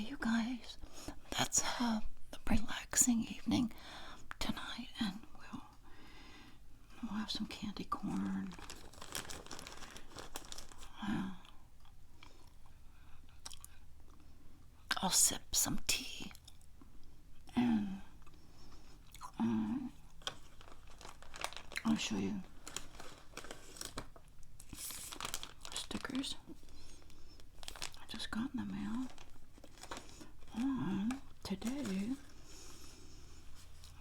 Okay, you guys, that's a relaxing evening tonight, and we'll have some candy corn. I'll sip some tea, and I'll show you stickers I just got in the mail on today,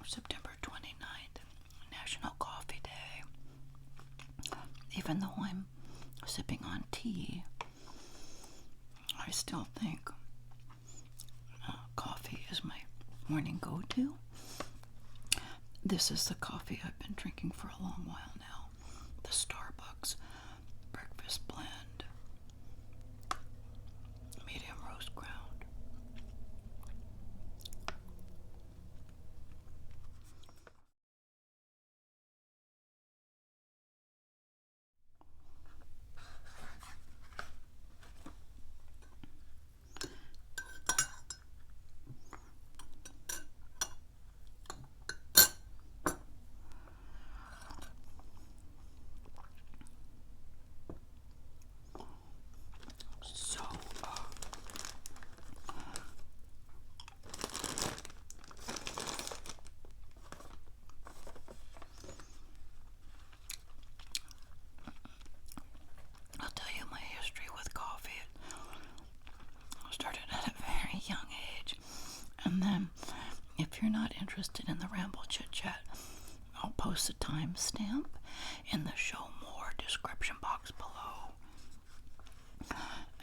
September 29th, National Coffee Day. Even though I'm sipping on tea, I still think coffee is my morning go-to. This is the coffee I've been drinking for a long while now. The Starbucks Breakfast Blend, medium roast ground. So, I'll tell you my history with coffee. I started at a very young age, and then if you're not interested in the ramble chit chat, I'll post a timestamp in the show more description box below.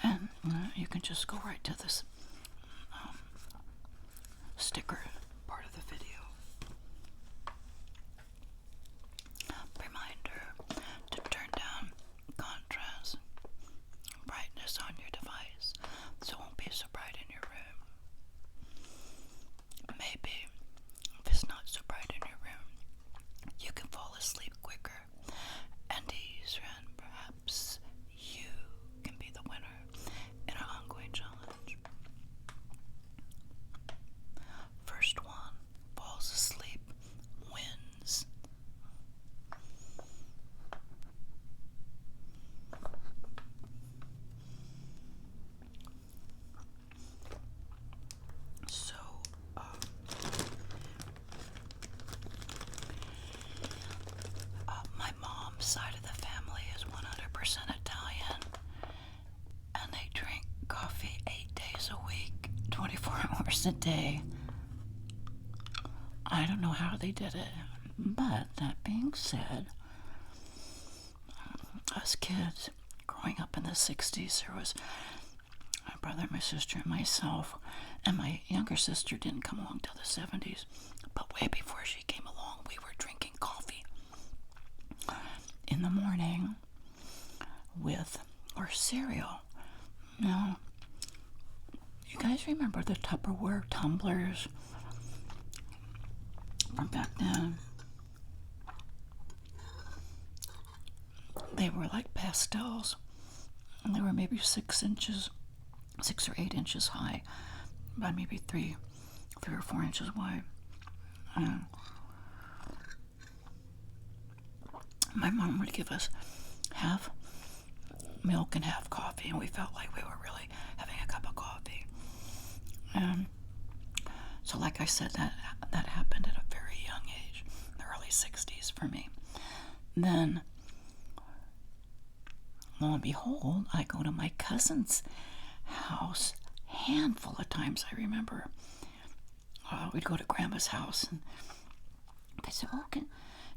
And you can just go right to this sticker part of the video. Reminder to turn down contrast, brightness on your device so it won't be so bright in your room. Maybe if it's not so bright in your room, you can fall asleep quicker and easier, and perhaps you can be the winner in our ongoing challenge. First one falls asleep wins. So, my mom's side of the family is 100% Italian, and they drink coffee 8 days a week, 24 hours a day. I don't know how they did it, but that being said, us kids growing up in the 60s, there was my brother, my sister, and myself, and my younger sister didn't come along till the 70s, but way before she came along, we were drinking coffee in the morning with our cereal. Now, you guys remember the Tupperware tumblers from back then? They were like pastels, and they were maybe 6 or 8 inches high, by maybe 3 or 4 inches wide. My mom would give us half milk and half coffee, and we felt like we were really having a cup of coffee. So like I said, that happened at a very young age, the early 60s for me. Then, lo and behold, I go to my cousin's house handful of times. I remember we'd go to Grandma's house, and they said, "Oh, can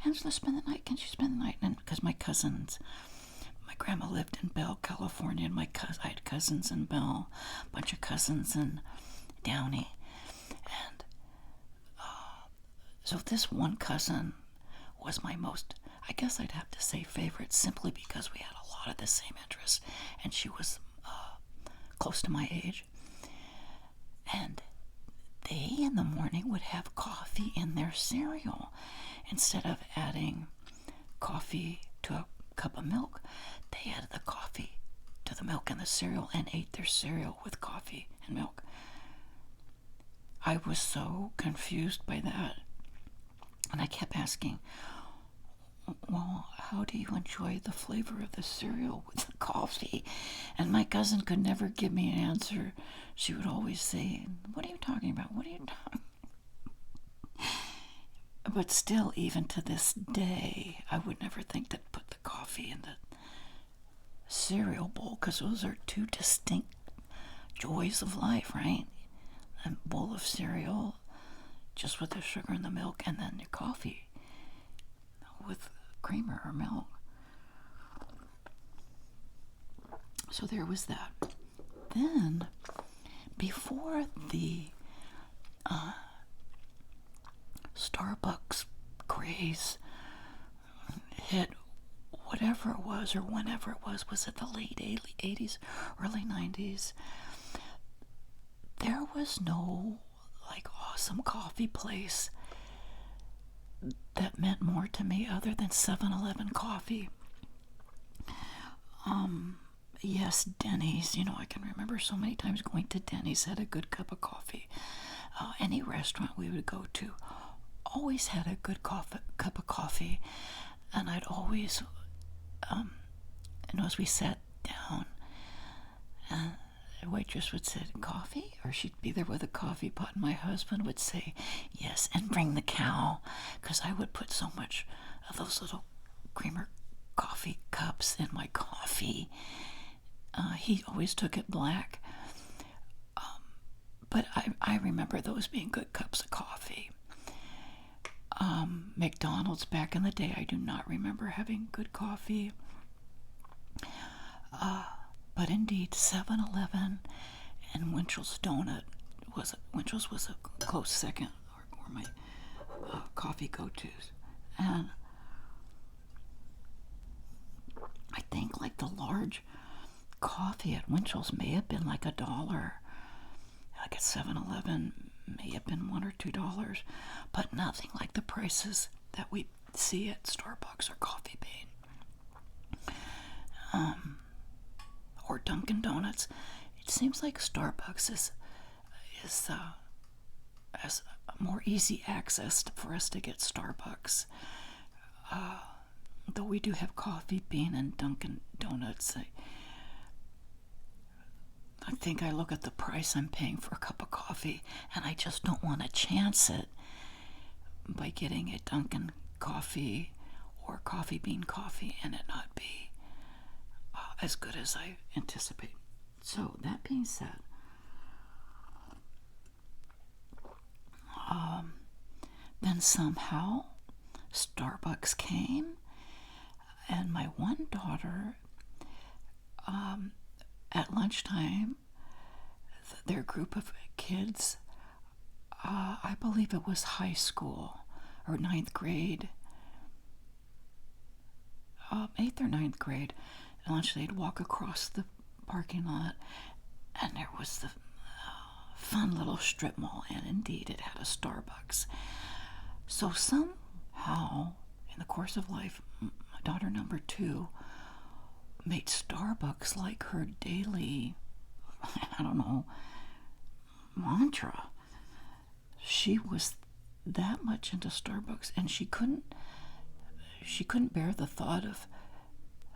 Angela spend the night? Can she spend the night?" And because my grandma lived in Bell, California, and I had cousins in Bell, a bunch of cousins in Downey, and so this one cousin was my most, I guess I'd have to say, favorite, simply because we had a lot of the same interests, and she was close to my age. And they in the morning would have coffee in their cereal. Instead of adding coffee to a cup of milk, they added the coffee to the milk and the cereal and ate their cereal with coffee and milk. I was so confused by that. And I kept asking, well, how do you enjoy the flavor of the cereal with the coffee? And my cousin could never give me an answer. She would always say, what are you talking about? What are you talking about? But still, even to this day, I would never think to put the coffee in the cereal bowl, because those are two distinct joys of life, right? A bowl of cereal just with the sugar and the milk, and then your coffee with creamer or milk. So there was that. Then, before the Starbucks craze hit, whatever it was or whenever it was it the late 80s, early 90s, there was no like awesome coffee place that meant more to me other than 7-Eleven coffee. Yes, Denny's. I can remember so many times going to Denny's, had a good cup of coffee. Any restaurant we would go to always had a good cup of coffee, and I'd always, as we sat down, the waitress would say, coffee? Or she'd be there with a coffee pot, and my husband would say, yes, and bring the cow, because I would put so much of those little creamer coffee cups in my coffee. He always took it black. But I remember those being good cups of coffee. McDonald's back in the day, I do not remember having good coffee. But indeed, 7-Eleven and Winchell's Winchell's was a close second, or my coffee go-tos. And I think like the large coffee at Winchell's may have been like $1. Like at 7-Eleven may have been $1 or $2, but nothing like the prices that we see at Starbucks or Coffee Bean. Or Dunkin' Donuts. It seems like Starbucks has more easy access for us to get Starbucks. Though we do have Coffee Bean and Dunkin' Donuts. I think I look at the price I'm paying for a cup of coffee, and I just don't want to chance it by getting a Dunkin' coffee or Coffee Bean coffee and it not be as good as I anticipate. So that being said, then somehow Starbucks came, and my one daughter, at lunchtime, their group of kids, I believe it was high school or 9th grade, 8th or 9th grade, at lunch they'd walk across the parking lot, and there was the fun little strip mall, and indeed it had a Starbucks. So somehow, in the course of life, my daughter number 2 made Starbucks like her daily, mantra. She was that much into Starbucks, and she couldn't bear the thought of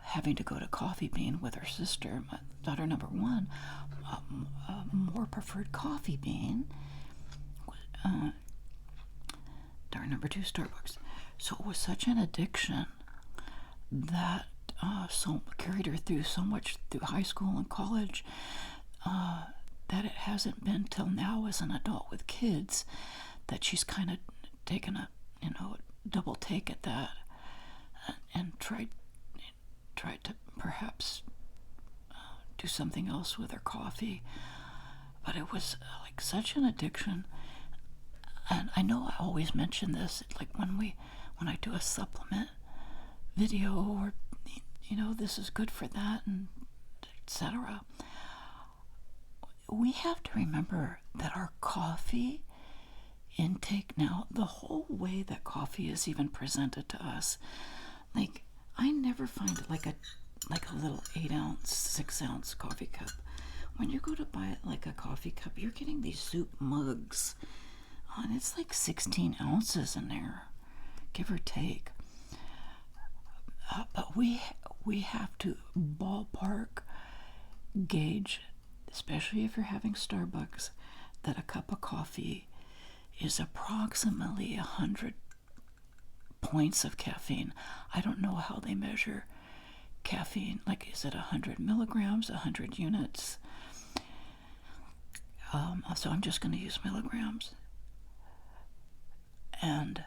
having to go to Coffee Bean with her sister. My daughter number 1 more preferred Coffee Bean. Daughter number 2 Starbucks. So it was such an addiction that so carried her through so much through high school and college, that it hasn't been till now as an adult with kids that she's kind of taken a double take at that, and tried to perhaps do something else with her coffee. But it was like such an addiction. And I know I always mention this, like when I do a supplement video, or this is good for that, and etc. We have to remember that our coffee intake now, the whole way that coffee is even presented to us, like I never find it like a little 8-ounce, 6-ounce coffee cup when you go to buy like a coffee cup, you're getting these soup mugs, and it's like 16 ounces in there, give or take. But we have to ballpark gauge, especially if you're having Starbucks, that a cup of coffee is approximately 100 points of caffeine. I don't know how they measure caffeine. Like, is it 100 milligrams, 100 units? So I'm just going to use milligrams. And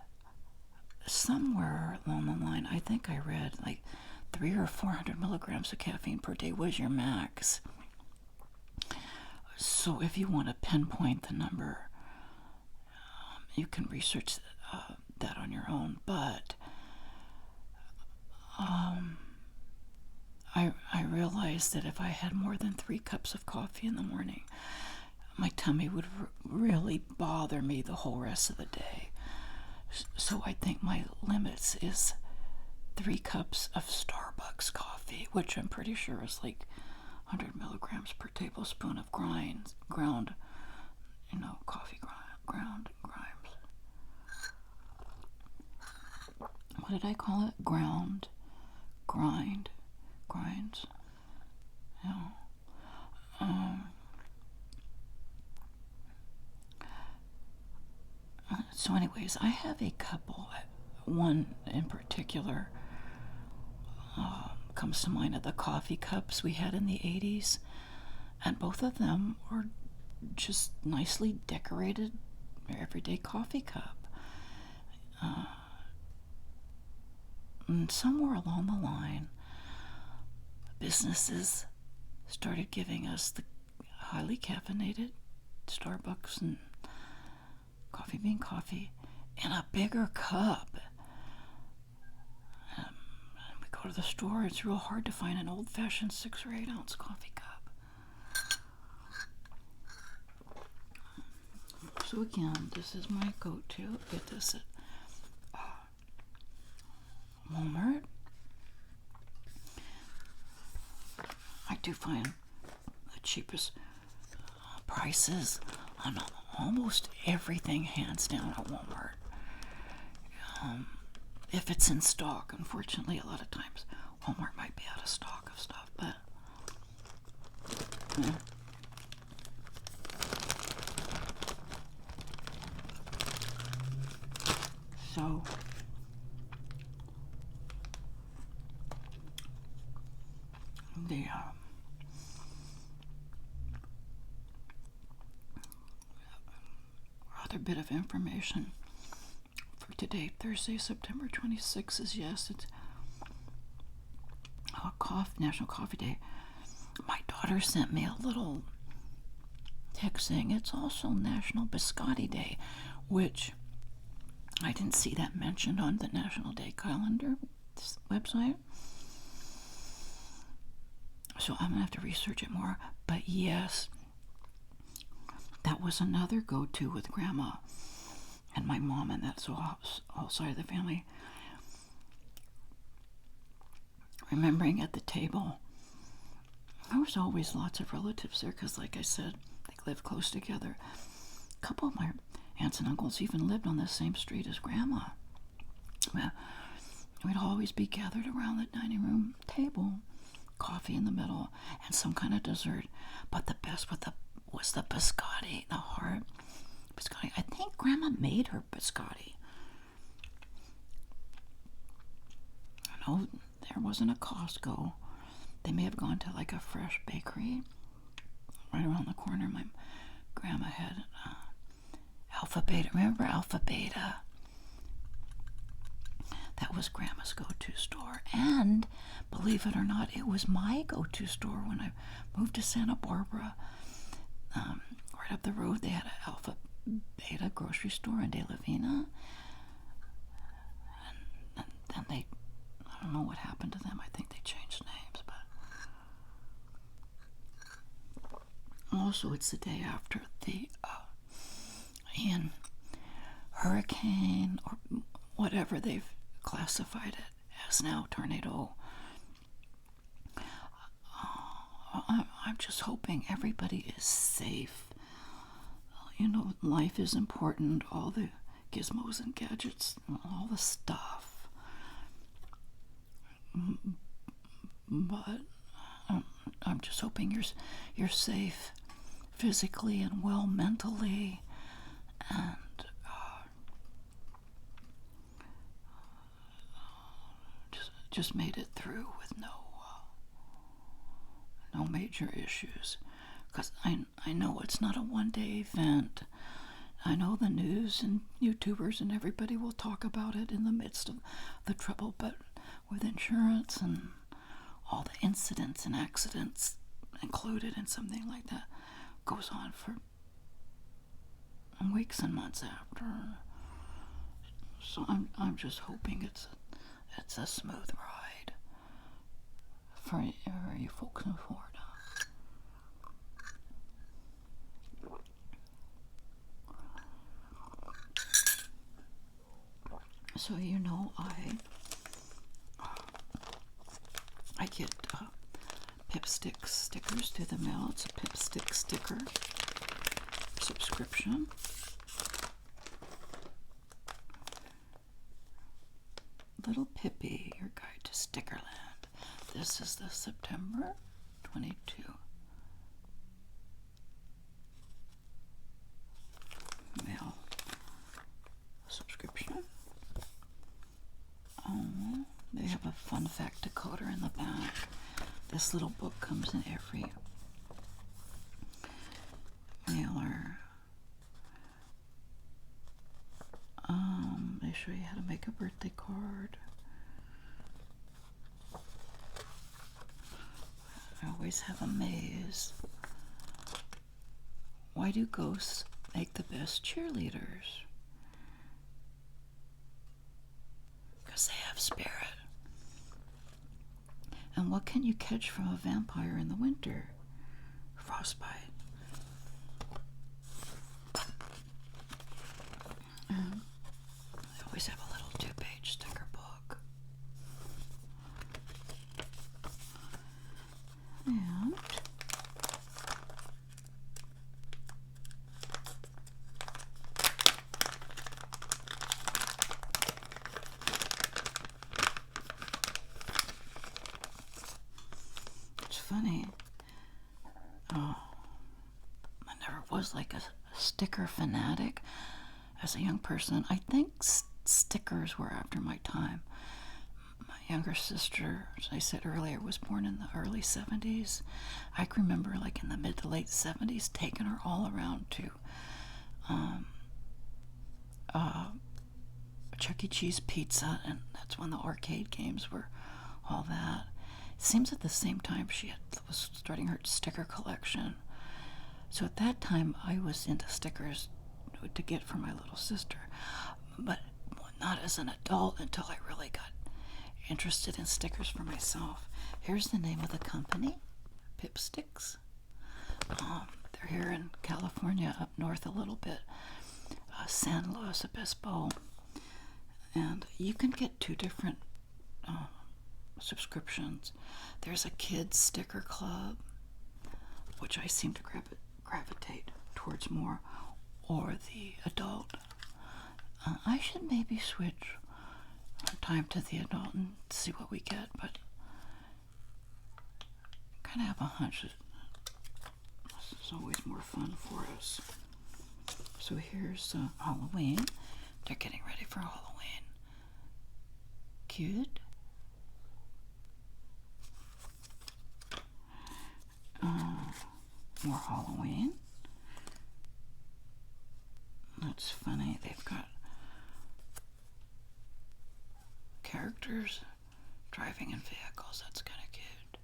somewhere along the line, I think I read like 300 or 400 milligrams of caffeine per day was your max. So if you want to pinpoint the number, you can research that on your own. But I realized that if I had more than 3 cups of coffee in the morning, my tummy would really bother me the whole rest of the day. So I think my limits is 3 cups of Starbucks coffee, which I'm pretty sure is like 100 milligrams per tablespoon of ground, coffee ground grinds. What did I call it? Grinds. Yeah. So anyways, I have a couple. One in particular comes to mind of the coffee cups we had in the 80s. And both of them were just nicely decorated everyday coffee cup. And somewhere along the line, businesses started giving us the highly caffeinated Starbucks and Coffee Bean coffee in a bigger cup. And we go to the store, it's real hard to find an old-fashioned 6 or 8 ounce coffee cup. So again, this is my go-to. Get this at Walmart. I do find the cheapest prices on almost everything, hands down, at Walmart. If it's in stock. Unfortunately, a lot of times Walmart might be out of stock of stuff, but yeah. So the other bit of information for today, Thursday, September 26th, is yes, it's National Coffee Day. My daughter sent me a little text saying it's also National Biscotti Day, which I didn't see that mentioned on the National Day calendar website. So I'm going to have to research it more. But yes, that was another go-to with Grandma and my mom, and that's all side of the family. Remembering at the table, there was always lots of relatives there because, like I said, they lived close together. A couple of my aunts and uncles even lived on the same street as Grandma. We'd always be gathered around the dining room table, coffee in the middle, and some kind of dessert. But the best was the biscotti, the hard biscotti. I think Grandma made her biscotti. No, there wasn't a Costco. They may have gone to like a fresh bakery right around the corner. My grandma had Alpha Beta. Remember Alpha Beta? That was Grandma's go-to store. And believe it or not, it was my go-to store when I moved to Santa Barbara. Right up the road, they had an Alpha Beta grocery store in De La Vina. And then I don't know what happened to them. I think they changed names, but also it's the day after the Ian hurricane, or whatever they've classified it as now, tornado, I'm just hoping everybody is safe. Life is important, all the gizmos and gadgets, all the stuff. But I'm just hoping you're safe physically and well mentally, and just made it through with no major issues. Because I know it's not a one-day event. I know the news and YouTubers and everybody will talk about it in the midst of the trouble, but with insurance and all the incidents and accidents included in something like that goes on for weeks and months after. So I'm just hoping it's a smooth ride for you folks in Florida. So I get Pipstick stickers through the mail. It's a Pipstick sticker subscription. Little Pippi, your guide to Stickerland. This is the September 22 mail subscription. They have a fun fact decoder in the back. This little book comes in every mailer. They show you how to make a birthday card. I always have a maze. Why do ghosts make the best cheerleaders? Because they have spirit. And what can you catch from a vampire in the winter? Frostbite. And I always have a little 2-page sticker book. And it's funny. I never was like a sticker fanatic as a young person. I think stickers were after my time. My younger sister, as I said earlier, was born in the early 70s. I can remember, like, in the mid to late 70s, taking her all around to Chuck E. Cheese pizza, and that's when the arcade games were all that. It seems at the same time she was starting her sticker collection. So at that time, I was into stickers to get for my little sister, but not as an adult until I really got interested in stickers for myself. Here's the name of the company, Pipsticks. They're here in California, up north a little bit, San Luis Obispo, and you can get 2 different subscriptions. There's a kids sticker club, which I seem to gravitate towards more, or the adult. I should maybe switch one time to the adult and see what we get, but kind of have a hunch that this is always more fun for us. So here's Halloween. They're getting ready for Halloween. Cute. More Halloween. That's funny. They've got characters driving in vehicles. That's kind of cute.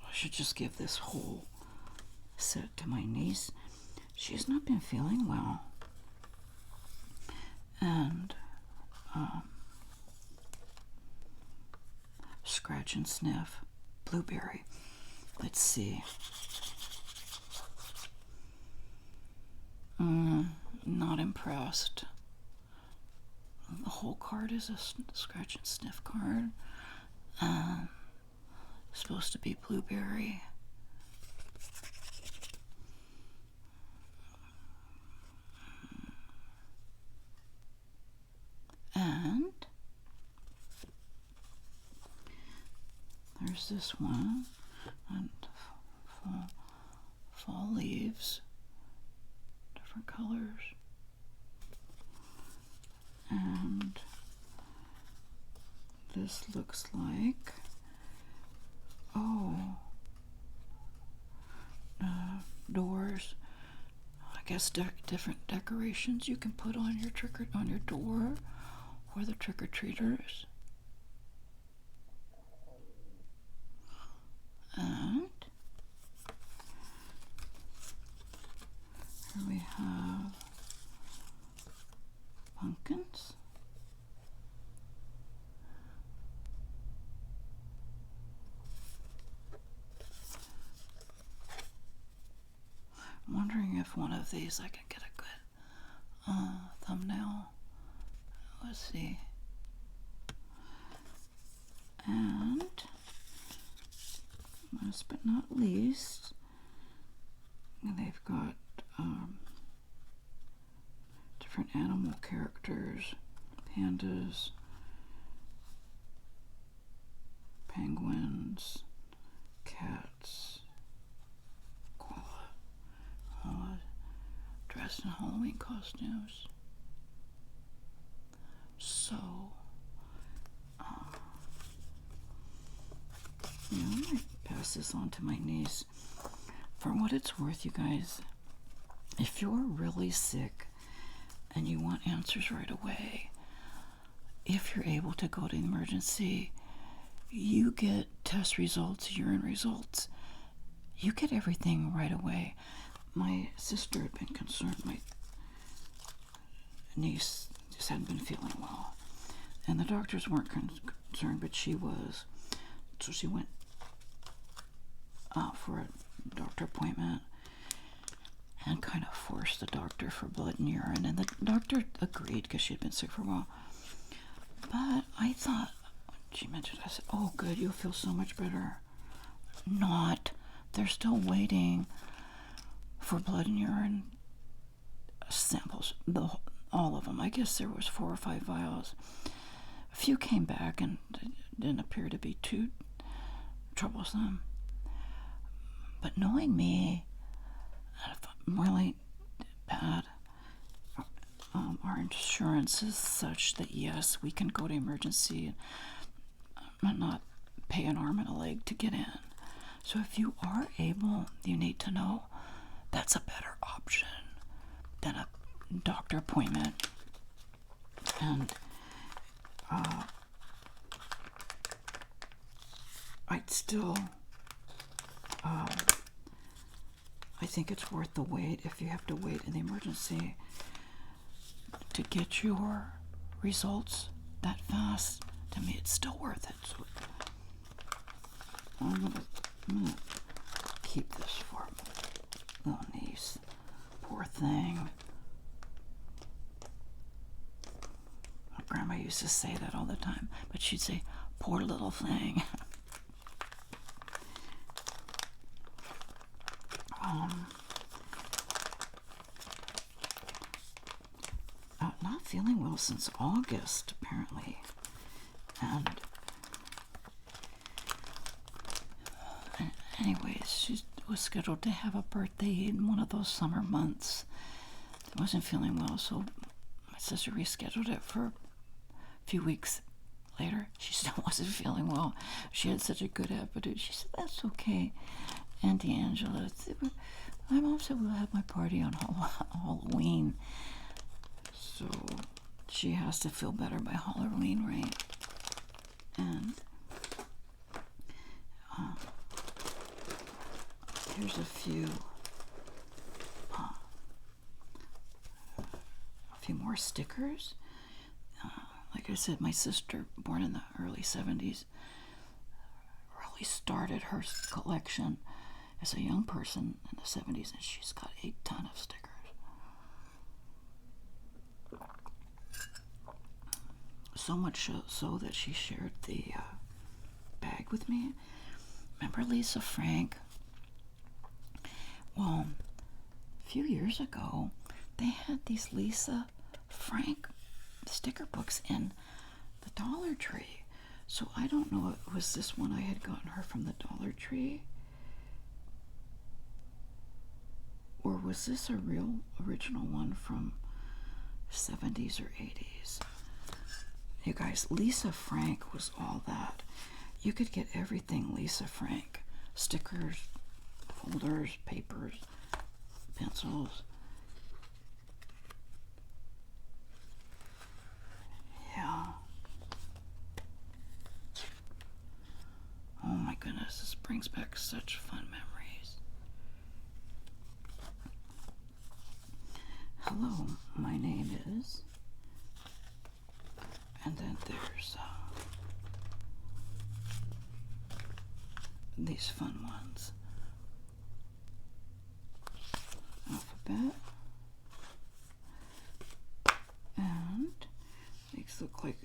I should just give this whole set to my niece. She's not been feeling well. And scratch and sniff. Blueberry. Let's see. Not impressed. The whole card is a scratch and sniff card. Supposed to be blueberry. And there's this one, and fall leaves, different colors. And this looks like, doors. I guess different decorations you can put on your on your door for the trick-or-treaters. And here we have pumpkins. I'm wondering if one of these I can get a good thumbnail. Let's see. And last but not least, they've got different animal characters, pandas, penguins, cats, koala, dressed in Halloween costumes. So, I might pass this on to my niece. For what it's worth, you guys, if you're really sick and you want answers right away, if you're able to go to the emergency, you get test results, urine results. You get everything right away. My sister had been concerned. My niece just hadn't been feeling well. And the doctors weren't concerned, but she was. So she went for a doctor appointment and kind of forced the doctor for blood and urine. And the doctor agreed because she had been sick for a while. But I thought, when she mentioned it, I said, oh, good, you'll feel so much better. Not. They're still waiting for blood and urine samples, all of them. I guess there was 4 or 5 vials. A few came back and didn't appear to be too troublesome. But knowing me, if I'm really bad, our insurance is such that yes, we can go to emergency and not pay an arm and a leg to get in. So if you are able, you need to know that's a better option than a doctor appointment. And I'd still, I think it's worth the wait if you have to wait in the emergency to get your results that fast. To me, it's still worth it. So I'm gonna keep this for my little niece. Poor thing. My grandma used to say that all the time, but she'd say, poor little thing. Not feeling well since August, apparently. And anyways, she was scheduled to have a birthday in one of those summer months. I wasn't feeling well, so my sister rescheduled it for a few weeks later. She still wasn't feeling well. She had such a good appetite. She said, that's okay, Auntie Angela. My mom said we'll have my party on Halloween. So she has to feel better by Halloween, right? And here's a few more stickers. Like I said, my sister, born in the early 70s, really started her collection as a young person in the 70s, and she's got a ton of stickers. So much so that she shared the bag with me. Remember Lisa Frank? Well, a few years ago, they had these Lisa Frank sticker books in the Dollar Tree. So I don't know if it was this one I had gotten her from the Dollar Tree, or was this a real original one from 70s or 80s? You guys, Lisa Frank was all that. You could get everything Lisa Frank. Stickers, folders, papers, pencils. Yeah. Oh my goodness, this brings back such fun memories. Hello, my name is... And then there's these fun ones. Alphabet. And these look like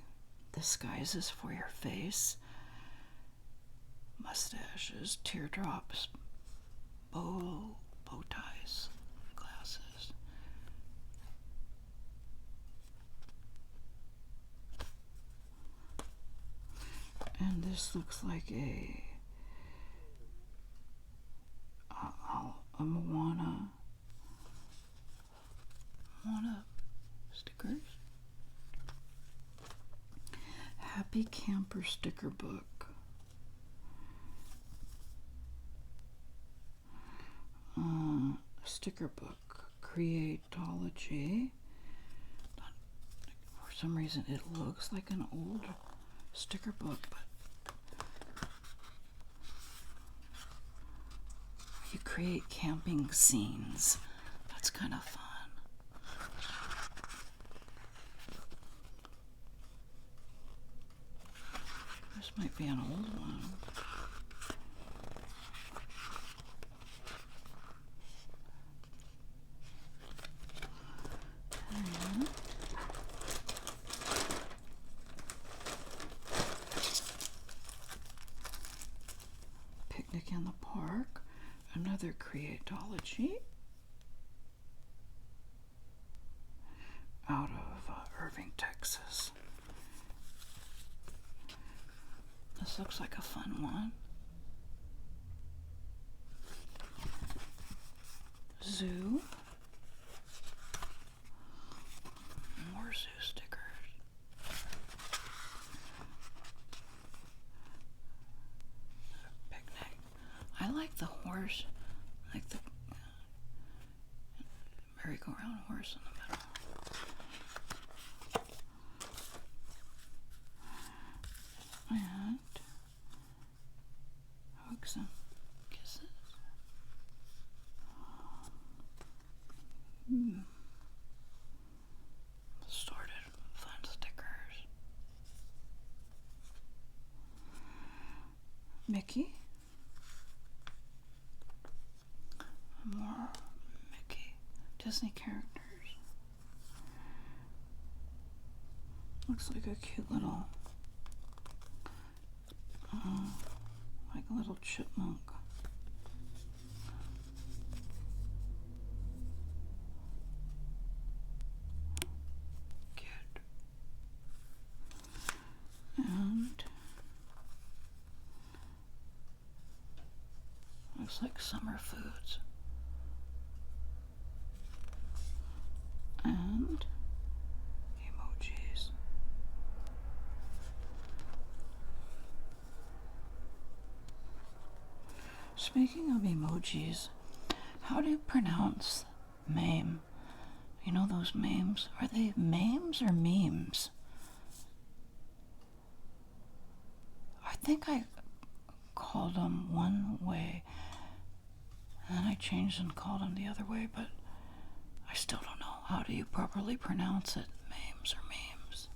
disguises for your face. Mustaches, teardrops, bow ties, glasses. And this looks like a Moana stickers. Happy Camper sticker book. Sticker book, Creatology. For some reason it looks like an old sticker book, but you create camping scenes. That's kind of fun. This might be an old one. Picnic in the Park, another Creatology out of Irving, Texas. This looks like a fun one. Zoo. More zoo stickers. Picnic. I like the horse, like the merry-go-round horse in the middle. And hugs and kisses. Sorted fun stickers. Mickey. More Mickey. Disney characters. Looks like a cute little, like a little chipmunk. Cute. And looks like summer foods. And emojis. Speaking of emojis, how do you pronounce meme? You know those memes? Are they memes or memes? I think I called them one way, and then I changed and called them the other way, but I still don't know. How do you properly pronounce it? Memes or memes?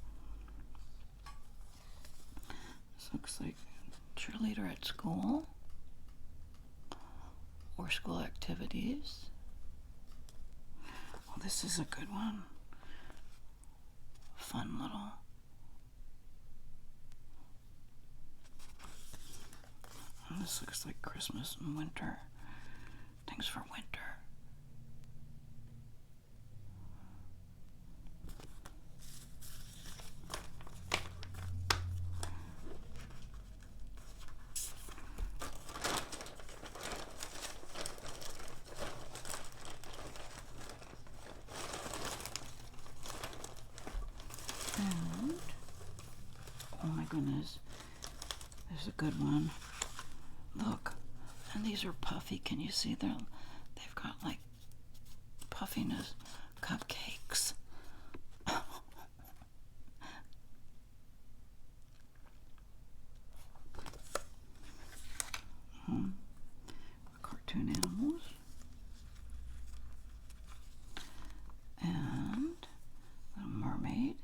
This looks like cheerleader at school or school activities. Oh, this is a good one. Fun little This looks like Christmas and winter. Things for winter. And, oh my goodness, there's a good one. Look, and these are puffy. Can you see them? They've got like puffiness cupcakes. Cartoon animals. And a mermaid.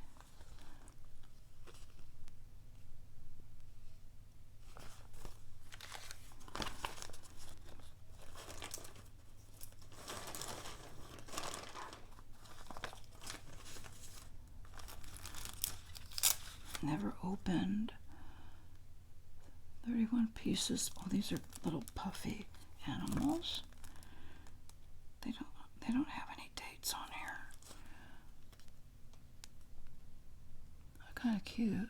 Never opened. 31 pieces. Oh, these are little puffy animals. They don't have any dates on here. They're kind of cute.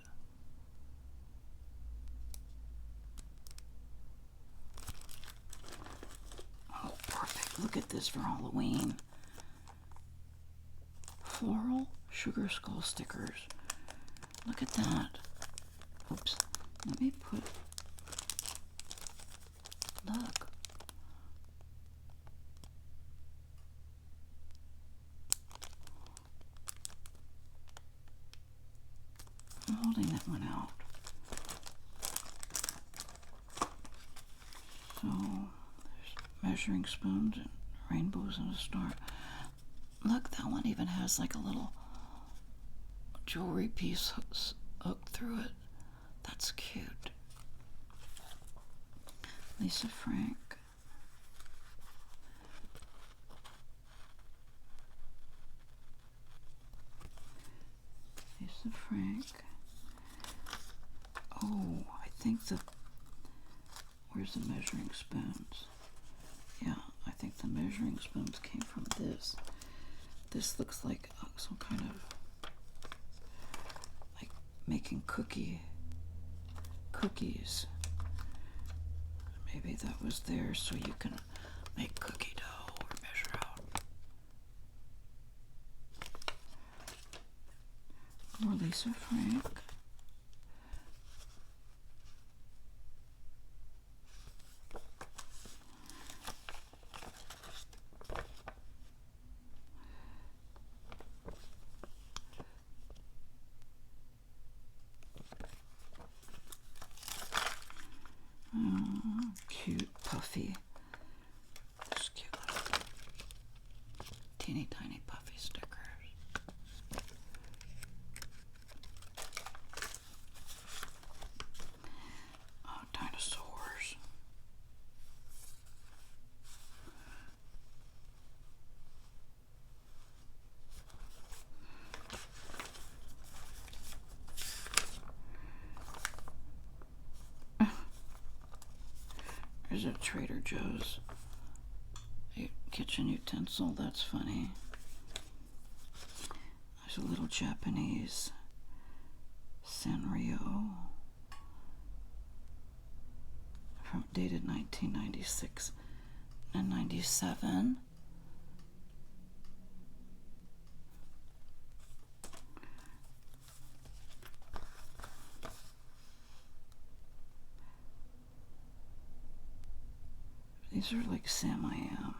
Oh, perfect. Look at this for Halloween. Floral sugar skull stickers. Look at that. Oops. Let me put... Look. I'm holding that one out. So, there's measuring spoons and rainbows and a star. Look, that one even has like a little jewelry piece hooked through it. That's cute. Lisa Frank. Lisa Frank. Oh, I think where's the measuring spoons? Yeah, I think the measuring spoons came from this. This looks like some kind of, like making cookies. Maybe that was there so you can make cookie dough or measure out. More Lisa Frank. Cute, puffy. Just cute little teeny tiny puffy stickers. Oh, dinosaurs. There's a Trader Joe's kitchen utensil. That's funny. There's a little Japanese Sanrio from dated 1996 and 97. These are like Sam I Am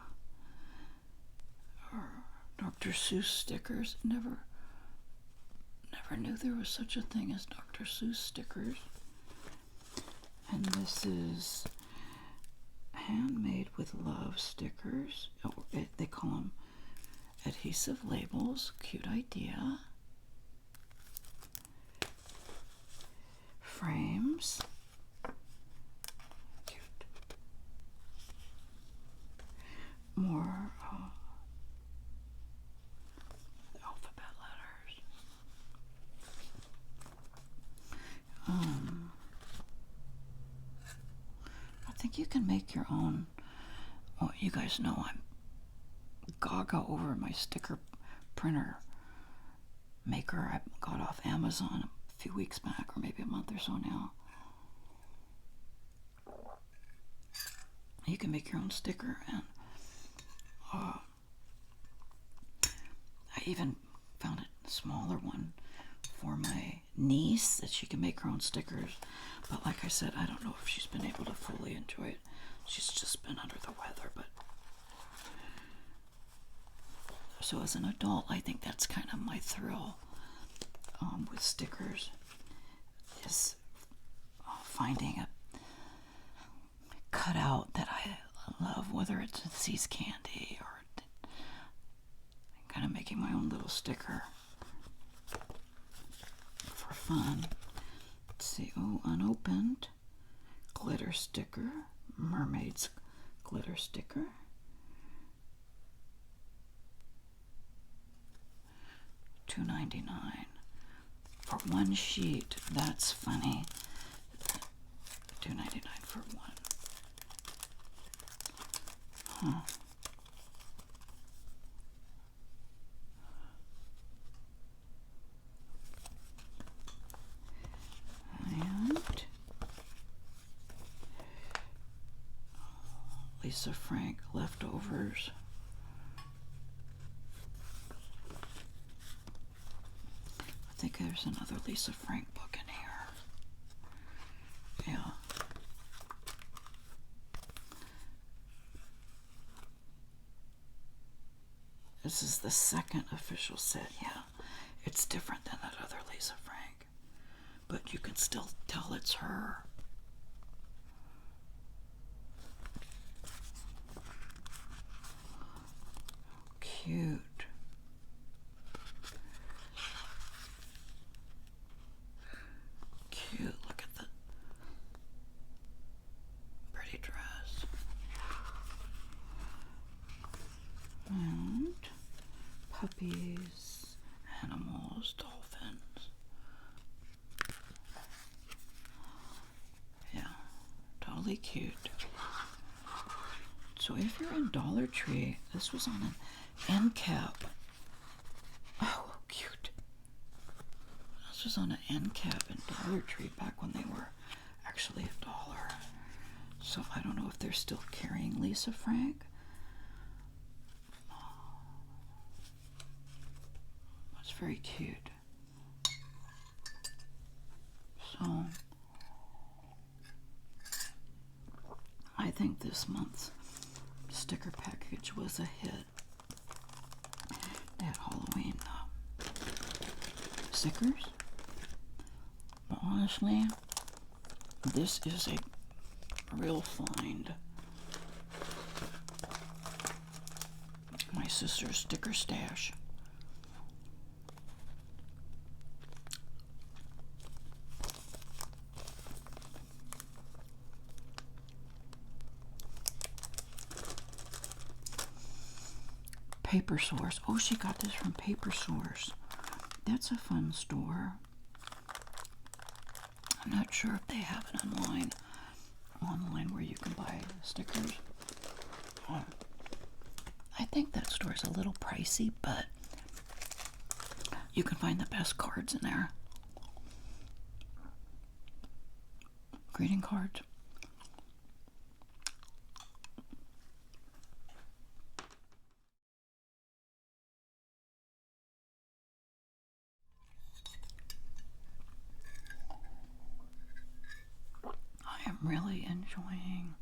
or Dr. Seuss stickers. Never knew there was such a thing as Dr. Seuss stickers. And this is handmade with love stickers. Oh, they call them adhesive labels. Cute idea. Frames. More alphabet letters. think you can make your own. Well, you guys know I'm gaga over my sticker printer maker I got off Amazon a few weeks back, or maybe a month or so now. You can make your own sticker, and I even found a smaller one for my niece that she can make her own stickers. But like I said, I don't know if she's been able to fully enjoy it. She's just been under the weather. But so as an adult, I think that's kind of my thrill with stickers, is finding a cutout that I love, whether it's a See's Candy or kind of making my own little sticker for fun. Let's see. Oh, unopened glitter sticker, mermaid's glitter sticker. $2.99 for one sheet. That's funny. $2.99 for one. Huh. And Lisa Frank leftovers. I think there's another Lisa Frank book in here. Yeah. This is the second official set. Yeah, it's different than that other Lisa Frank, but you can still tell it's her. Cute. Cute. Look at the pretty dress. And puppies, animals, dolphins. Yeah, totally cute. So if you're in Dollar Tree, this was on an end cap. Oh, cute. This was on an end cap in Dollar Tree back when they were actually $1. So I don't know if they're still carrying Lisa Frank. That's very cute. So I think this month's sticker package was a hit. They had Halloween stickers. But honestly, this is a real find. My sister's sticker stash. Paper Source. Oh, she got this from Paper Source. That's a fun store. I'm not sure if they have it online where you can buy stickers. I think that store is a little pricey, but you can find the best cards in there. Greeting cards. I am really enjoying